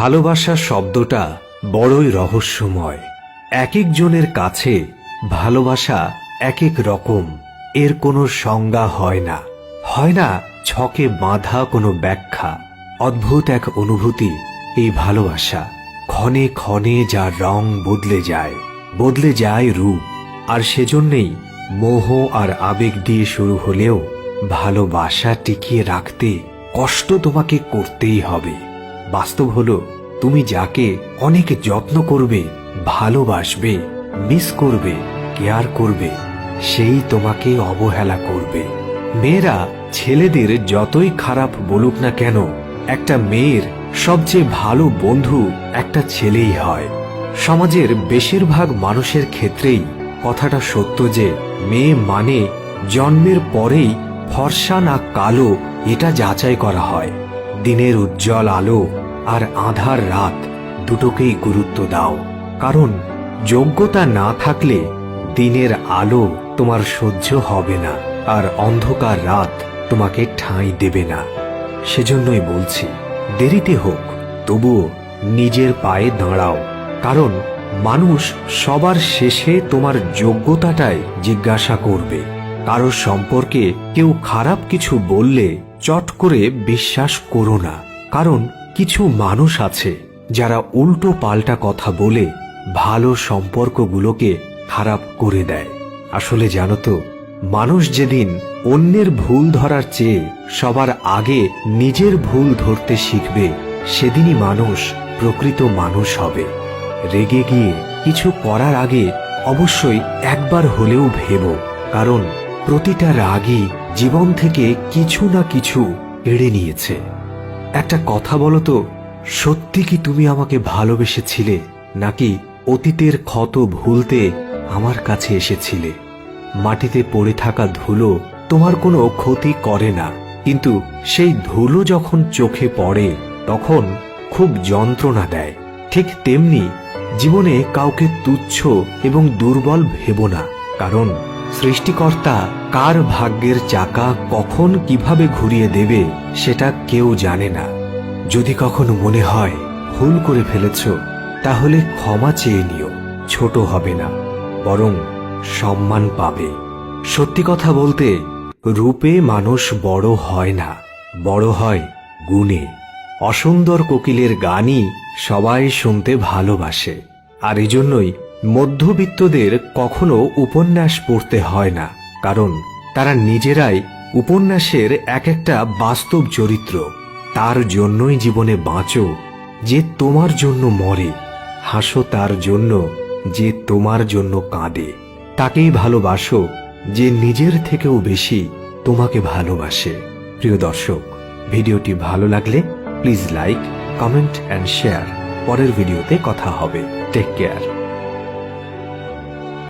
ভালোবাসা শব্দটা বড়ই রহস্যময়। এক একজনের কাছে ভালোবাসা এক এক রকম। এর কোনো সংজ্ঞা হয় না ছকে বাঁধা কোনো ব্যাখ্যা। অদ্ভুত এক অনুভূতি এই ভালোবাসা। ক্ষণে ক্ষণে যার রং বদলে যায় রূপ। আর সেজন্যেই মোহ আর আবেগ দিয়ে শুরু হলেও ভালোবাসা টিকিয়ে রাখতে কষ্ট তোমাকে করতেই হবে। বাস্তব হলো, তুমি যাকে অনেক যত্ন করবে, ভালোবাসবে, মিস করবে, কেয়ার করবে, সেই তোমাকে অবহেলা করবে। মেয়েরা ছেলেদের যতই খারাপ বলুক না কেন, একটা মেয়ের সবচেয়ে ভালো বন্ধু একটা ছেলেই হয়। সমাজের বেশিরভাগ মানুষের ক্ষেত্রেই কথাটা সত্য যে মেয়ে মানে জন্মের পরেই ফর্সা না কালো এটা যাচাই করা হয়। দিনের উজ্জ্বল আলো আর আঁধার রাত দুটোকেই গুরুত্ব দাও, কারণ যোগ্যতা না থাকলে দিনের আলো তোমার সহ্য হবে না, আর অন্ধকার রাত তোমাকে ঠাঁই দেবে না। সেজন্যই বলছি, দেরিতে হোক তবুও নিজের পায়ে দাঁড়াও, কারণ মানুষ সবার শেষে তোমার যোগ্যতাটাই জিজ্ঞাসা করবে। কারো সম্পর্কে কেউ খারাপ কিছু বললে চট করে বিশ্বাস করো না, কারণ কিছু মানুষ আছে যারা উল্টো পাল্টা কথা বলে ভালো সম্পর্কগুলোকে খারাপ করে দেয়। আসলে জানো তো, মানুষ যেদিন অন্যের ভুল ধরার চেয়ে সবার আগে নিজের ভুল ধরতে শিখবে, সেদিনই মানুষ প্রকৃত মানুষ হবে। রেগে গিয়ে কিছু করার আগে অবশ্যই একবার হলেও ভেবো, কারণ প্রতিটা রাগই জীবন থেকে কিছু না কিছু কেড়ে নিয়েছে। একটা কথা বলো তো, সত্যি কি তুমি আমাকে ভালোবেসেছিলে, নাকি অতীতের ক্ষত ভুলতে আমার কাছে এসেছিলে? মাটিতে পড়ে থাকা ধুলো তোমার কোনো ক্ষতি করে না, কিন্তু সেই ধুলো যখন চোখে পড়ে তখন খুব যন্ত্রণা দেয়। ঠিক তেমনি জীবনে কাউকে তুচ্ছ এবং দুর্বল ভেবো না, কারণ সৃষ্টিকর্তা কার ভাগ্যের চাকা কখন কিভাবে ঘুরিয়ে দেবে সেটা কেউ জানে না। যদি কখনো মনে হয় ভুল করে ফেলেছ, তাহলে ক্ষমা চেয়ে নিও। ছোট হবে না, বরং সম্মান পাবে। সত্যি কথা বলতে, রূপে মানুষ বড় হয় না, বড় হয় গুণে। অসুন্দর কোকিলের গানই সবাই শুনতে ভালোবাসে, আর এজন্যই মধ্যবিত্তদের কখনো উপন্যাস পড়তে হয় না, কারণ তারা নিজেরাই উপন্যাসের এক একটা বাস্তব চরিত্র। তার জন্যই জীবনে বাঁচো যে তোমার জন্য মরে, হাসো তার জন্য যে তোমার জন্য কাঁদে। তাকেই ভালোবাসো যে নিজের থেকেও বেশি তোমাকে ভালোবাসে। প্রিয় দর্শক, ভিডিওটি ভালো লাগলে please like, comment and share. পরের ভিডিওতে কথা হবে। Take care.